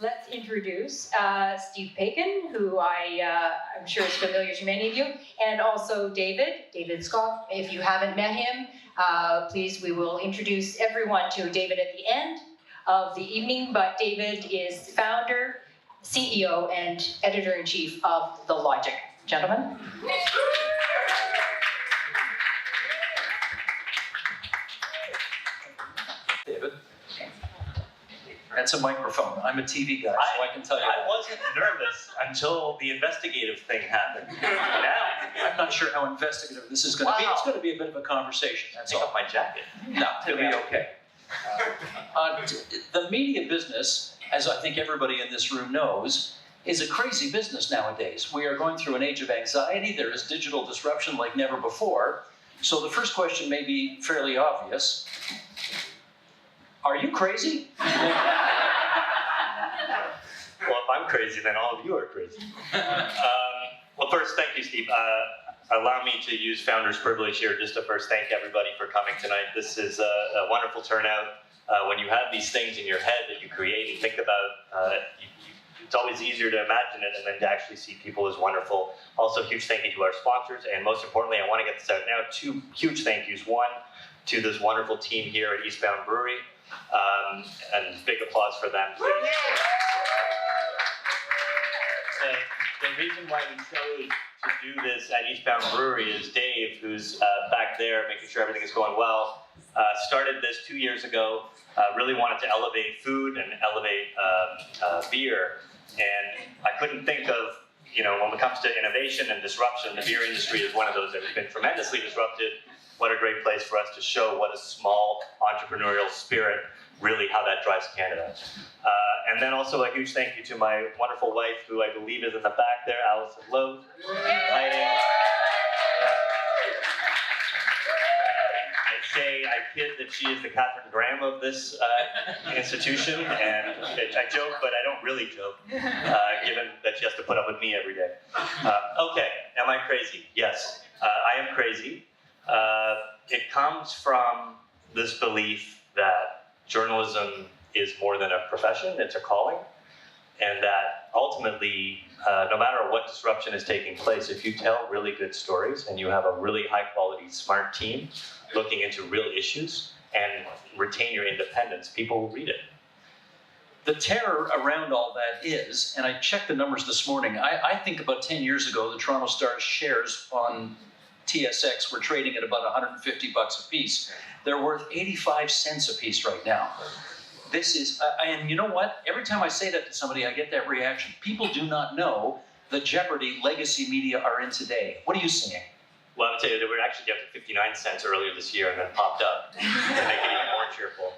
let's introduce Steve Paikin, who I'm sure is familiar to many of you, and also David Skok. If you haven't met him, please, we will introduce everyone to David at the end of the evening, but David is founder, CEO, and editor-in-chief of The Logic. Gentlemen. David. That's a microphone. I'm a TV guy, so I can tell you. I wasn't nervous until the investigative thing happened. Now, I'm not sure how investigative this is going to be. It's going to be a bit of a conversation. That's take all. off my jacket. No, it'll be okay. The media business, as I think everybody in this room knows, is a crazy business nowadays. We are going through an age of anxiety. There is digital disruption like never before. So the first question may be fairly obvious. Are you crazy? Well, if I'm crazy, then all of you are crazy. Well, first, thank you, Steve. Allow me to use founder's privilege here just to first thank everybody for coming tonight. This is a wonderful turnout. When you have these things in your head that you create and think about, it's always easier to imagine it and then to actually see people is wonderful. Also, huge thank you to our sponsors, and most importantly, I want to get this out now, 2 huge thank yous. One, to this wonderful team here at Eastbound Brewery, and big applause for them, please. The reason why we chose to do this at Eastbound Brewery is Dave, who's back there making sure everything is going well, started this 2 years ago, really wanted to elevate food and elevate beer. And I couldn't think of, when it comes to innovation and disruption, the beer industry is one of those that has been tremendously disrupted. What a great place for us to show what a small entrepreneurial spirit, really how that drives Canada. And then also a huge thank you to my wonderful wife, who I believe is in the back there, Alison Lowe, lighting. I kid that she is the Catherine Graham of this institution, and I joke, but I don't really joke, given that she has to put up with me every day. Okay, am I crazy? Yes, I am crazy. It comes from this belief that journalism is more than a profession, it's a calling, and that ultimately, no matter what disruption is taking place, if you tell really good stories and you have a really high-quality, smart team looking into real issues and retain your independence, people will read it. The terror around all that is, and I checked the numbers this morning, I think about 10 years ago, the Toronto Star's shares on TSX were trading at about $150 a piece. They're worth 85 cents a piece right now. This is, and you know what? Every time I say that to somebody, I get that reaction. People do not know the jeopardy legacy media are in today. What are you seeing? Well, I'll tell you, they were actually down to 59 cents earlier this year and then popped up to make it even more cheerful.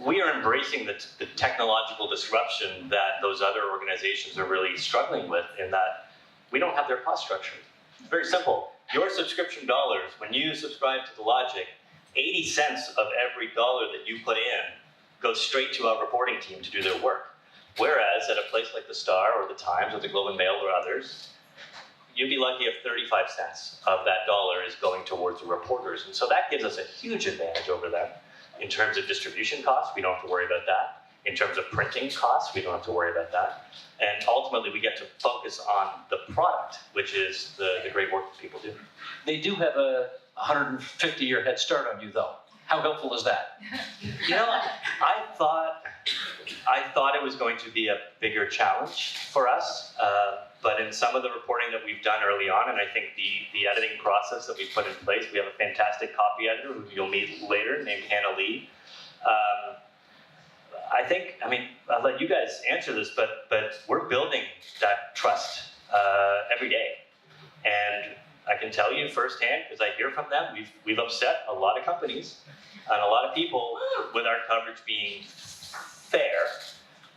We are embracing the technological disruption that those other organizations are really struggling with, in that we don't have their cost structure. It's very simple. Your subscription dollars, when you subscribe to The Logic, 80 cents of every dollar that you put in goes straight to our reporting team to do their work. Whereas at a place like the Star or the Times or the Globe and Mail or others, you'd be lucky if 35 cents of that dollar is going towards the reporters. And so that gives us a huge advantage over them. In terms of distribution costs, we don't have to worry about that. In terms of printing costs, we don't have to worry about that. And ultimately, we get to focus on the product, which is the great work that people do. They do have a 150-year head start on you, though. How helpful is that? I thought it was going to be a bigger challenge for us, but in some of the reporting that we've done early on, and I think the editing process that we've put in place, we have a fantastic copy editor who you'll meet later, named Hannah Lee. I'll let you guys answer this, but we're building that trust every day. And I can tell you firsthand, because I hear from them, we've upset a lot of companies and a lot of people with our coverage being fair,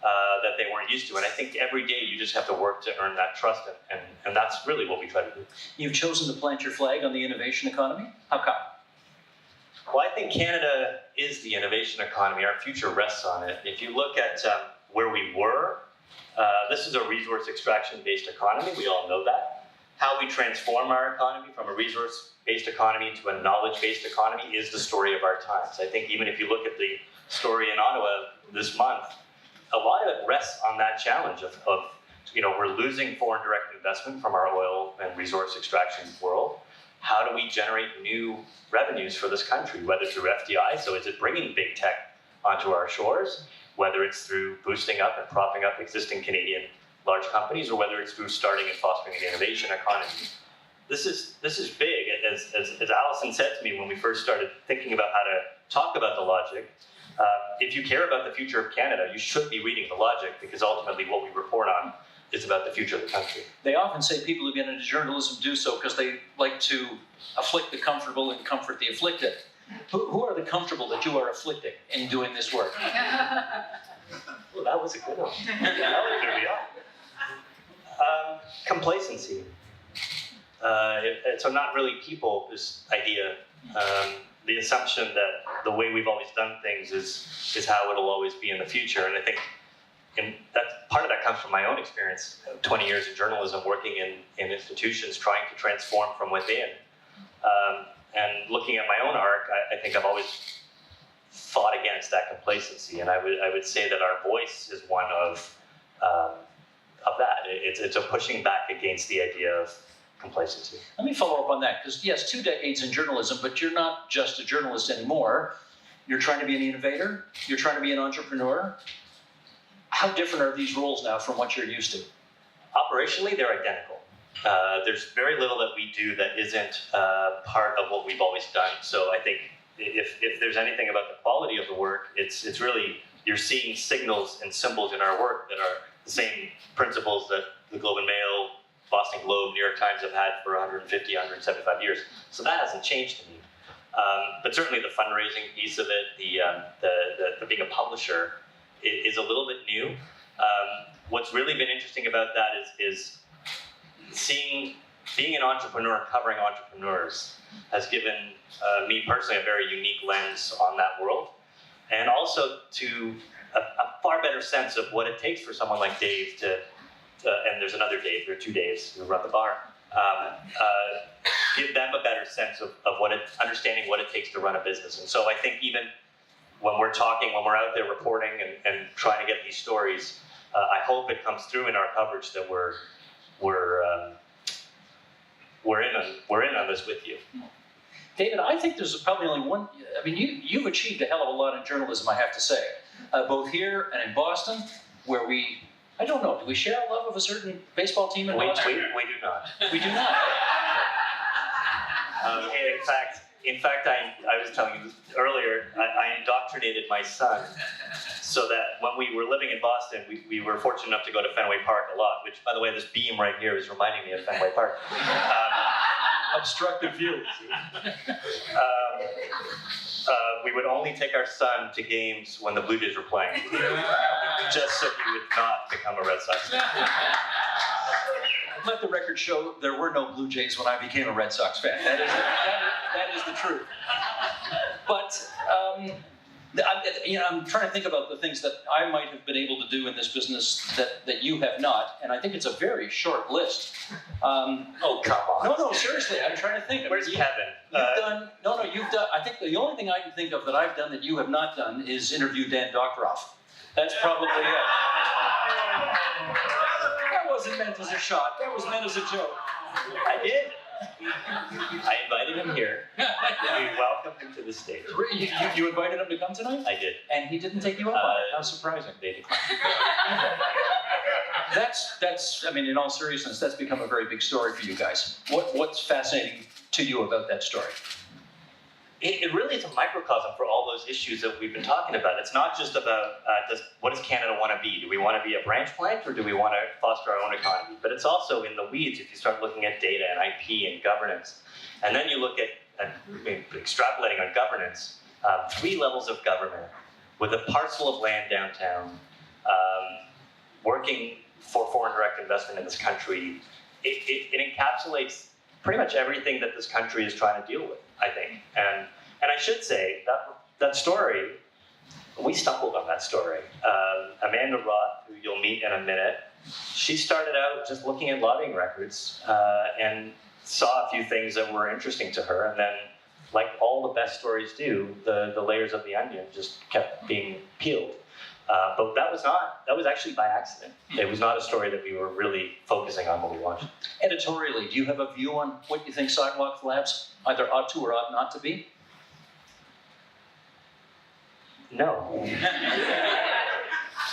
that they weren't used to. And I think every day you just have to work to earn that trust, and that's really what we try to do. You've chosen to plant your flag on the innovation economy? How come? Well, I think Canada is the innovation economy. Our future rests on it. If you look at where we were, this is a resource extraction-based economy. We all know that. how we transform our economy from a resource-based economy to a knowledge-based economy is the story of our times. I think even if you look at the story in Ottawa this month, a lot of it rests on that challenge of we're losing foreign direct investment from our oil and resource extraction world. How do we generate new revenues for this country, whether through FDI, so is it bringing big tech onto our shores, whether it's through boosting up and propping up existing Canadian large companies, or whether it's through starting and fostering an innovation economy. This is big. As Allison said to me when we first started thinking about how to talk about the logic, if you care about the future of Canada, you should be reading the logic, because ultimately what we report on is about the future of the country. They often say people who get into journalism do so because they like to afflict the comfortable and comfort the afflicted. Who are the comfortable that you are afflicting in doing this work? Well, that was a good one. That was really awesome. Complacency. So not really people, this idea. The assumption that the way we've always done things is how it'll always be in the future. And I think part of that comes from my own experience, 20 years in journalism, working in institutions, trying to transform from within. And looking at my own arc, I think I've always fought against that complacency. And I would say that our voice is one of that. It's a pushing back against the idea of complacency. Let me follow up on that, because yes, 2 decades in journalism, but you're not just a journalist anymore. You're trying to be an innovator. You're trying to be an entrepreneur. How different are these roles now from what you're used to? Operationally, they're identical. There's very little that we do that isn't part of what we've always done. So I think if there's anything about the quality of the work, it's really, you're seeing signals and symbols in our work that are the same principles that the Globe and Mail, Boston Globe, New York Times have had for 150, 175 years. So that hasn't changed to me. But certainly the fundraising piece of it, the being a publisher is a little bit new. What's really been interesting about that is being an entrepreneur, covering entrepreneurs, has given me personally a very unique lens on that world, and also to a far better sense of what it takes for someone like Dave to, and there's another Dave, there are 2 Daves who run the bar, give them a better sense of understanding what it takes to run a business. And so I think even when we're out there reporting and trying to get these stories, I hope it comes through in our coverage that we're in on this with you. David, I think there's probably only one. I mean, you've achieved a hell of a lot in journalism, I have to say, both here and in Boston, where I don't know, do we share a love of a certain baseball team in Boston? We do not. We do not. In fact, I was telling you earlier, I indoctrinated my son so that when we were living in Boston, we were fortunate enough to go to Fenway Park a lot, which, by the way, this beam right here is reminding me of Fenway Park. Obstructive view. We would only take our son to games when the Blue Jays were playing, just so he would not become a Red Sox fan. Let the record show there were no Blue Jays when I became a Red Sox fan. That is the truth. But I'm trying to think about the things that I might have been able to do in this business that you have not, and I think it's a very short list. Oh, come on. No, seriously, I'm trying to think. Where's Kevin? You've done. I think the only thing I can think of that I've done that you have not done is interview Dan Doctoroff. That's probably it. That wasn't meant as a shot. That was meant as a joke. I did. I invited him here. We welcomed him to the stage. You invited him to come tonight? I did. And he didn't take you up on it? How surprising. They declined. That's. I mean, in all seriousness, that's become a very big story for you guys. What's fascinating to you about that story? It really is a microcosm for all those issues that we've been talking about. It's not just about what does Canada want to be? Do we want to be a branch plant, or do we want to foster our own economy? But it's also in the weeds if you start looking at data and IP and governance. And then you look at extrapolating on governance, 3 levels of government with a parcel of land downtown, working for foreign direct investment in this country. It encapsulates pretty much everything that this country is trying to deal with, I think. And I should say that story, we stumbled on that story. Amanda Roth, who you'll meet in a minute, she started out just looking at lobbying records and saw a few things that were interesting to her, and then, like all the best stories do, the layers of the onion just kept being peeled. But that was actually by accident. It was not a story that we were really focusing on when we launched. Editorially, do you have a view on what you think Sidewalk Labs either ought to or ought not to be? No.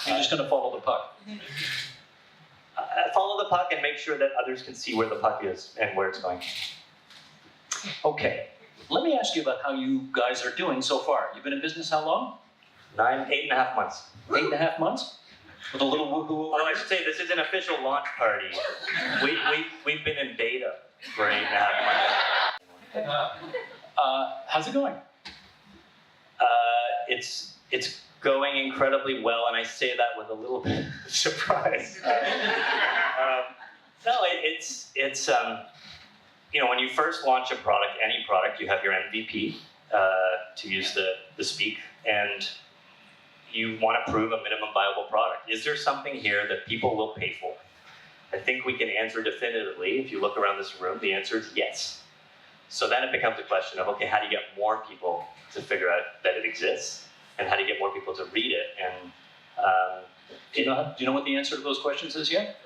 You're just going to follow the puck. Follow the puck and make sure that others can see where the puck is and where it's going. Okay, let me ask you about how you guys are doing so far. You've been in business how long? 8.5 months. 8.5 months? With a little woohoo. Although I should say, this is an official launch party. We've been in beta for 8.5 months. How's it going? It's going incredibly well, and I say that with a little bit of surprise. No, it's when you first launch a product, any product, you have your MVP, to use the speak, and you want to prove a minimum viable product. Is there something here that people will pay for? I think we can answer definitively. If you look around this room, the answer is yes. So then it becomes a question of, okay, how do you get more people to figure out that it exists? And how do you get more people to read it? And do you know what the answer to those questions is yet?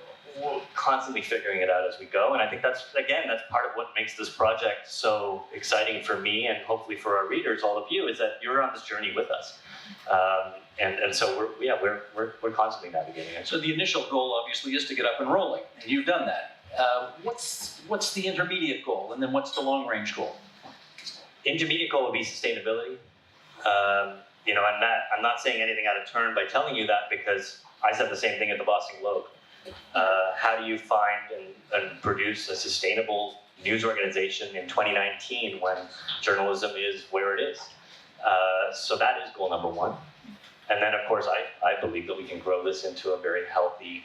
We're constantly figuring it out as we go. And I think that's part of what makes this project so exciting for me, and hopefully for our readers, all of you, is that you're on this journey with us. And so we're constantly navigating it. So the initial goal obviously is to get up and rolling, and you've done that. What's the intermediate goal, and then what's the long range goal? Intermediate goal would be sustainability. And that I'm not saying anything out of turn by telling you that, because I said the same thing at the Boston Globe. How do you find and produce a sustainable news organization in 2019 when journalism is where it is? So that is goal number one. And then, of course, I believe that we can grow this into a very healthy,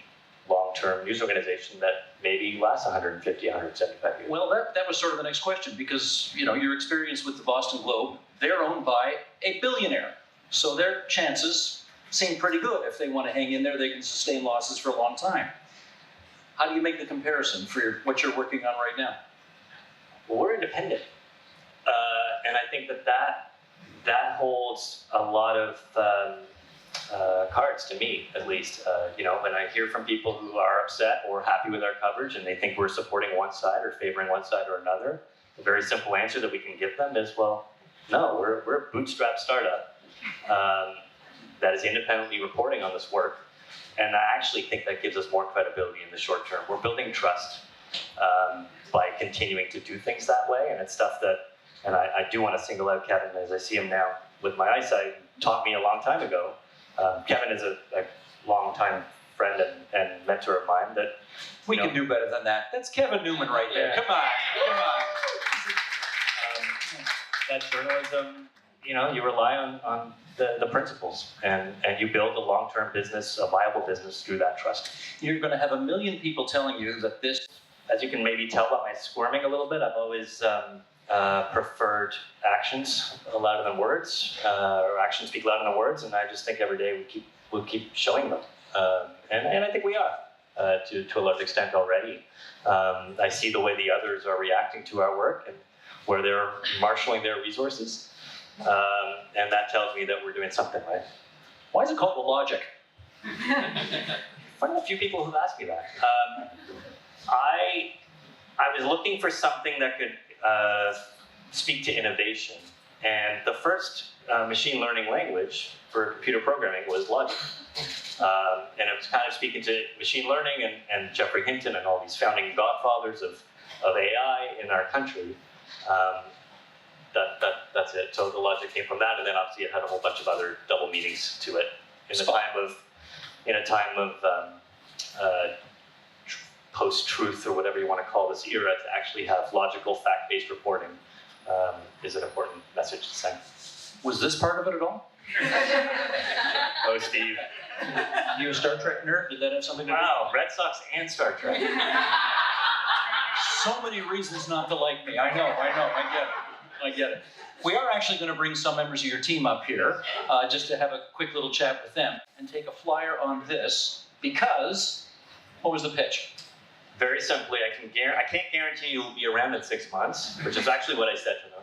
long-term news organization that maybe lasts 150, 175 years. Well, that was sort of the next question, because your experience with the Boston Globe, they're owned by a billionaire. So their chances seem pretty good. If they want to hang in there, they can sustain losses for a long time. How do you make the comparison for what you're working on right now? Well, we're independent. And I think that holds a lot of cards to me, at least. When I hear from people who are upset or happy with our coverage and they think we're supporting one side or favoring one side or another, a very simple answer that we can give them is, well, no, we're a bootstrap startup that is independently reporting on this work. And I actually think that gives us more credibility in the short term. We're building trust by continuing to do things that way, and it's stuff that, and I do want to single out Kevin as I see him now with my eyesight, taught me a long time ago. Kevin is a long-time friend and mentor of mine that... We can do better than that. That's Kevin Newman right there. Come on. That journalism, you rely on the principles, and you build a long-term business, a viable business through that trust. You're going to have 1 million people telling you that this... As you can maybe tell by my squirming a little bit, I've always preferred actions louder than words, or actions speak louder than words, and I just think every day we'll keep showing them. And I think we are, to a large extent already. I see the way the others are reacting to our work and where they're marshaling their resources. And that tells me that we're doing something right. Why is it called The Logic? I've a few people who've asked me that. I was looking for something that could speak to innovation. And the first machine learning language for computer programming was logic. And it was kind of speaking to machine learning and Geoffrey Hinton and all these founding godfathers of AI in our country. That's it. So the logic came from that, and then obviously it had a whole bunch of other double meanings to it. In a time of post-truth, or whatever you want to call this era, to actually have logical, fact-based reporting is an important message to send. Was this part of it at all? Oh, Steve. You a Star Trek nerd? Did that have something to do? Wow, Red Sox and Star Trek. So many reasons not to like me. I know, I get it. We are actually going to bring some members of your team up here just to have a quick little chat with them and take a flyer on this, because What was the pitch? Very simply, I can't guarantee you'll be around in 6 months, which is actually what I said to them.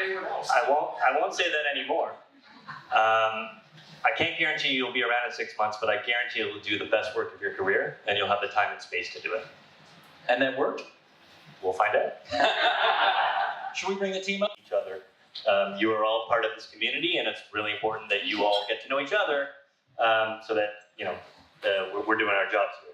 Anyone else? I won't say that anymore. I can't guarantee you'll be around in 6 months, but I guarantee you'll do the best work of your career, and you'll have the time and space to do it. And that worked? We'll find out. Should we bring the team up? Each other. You are all part of this community, and it's really important that you all get to know each other, so that we're doing our jobs here.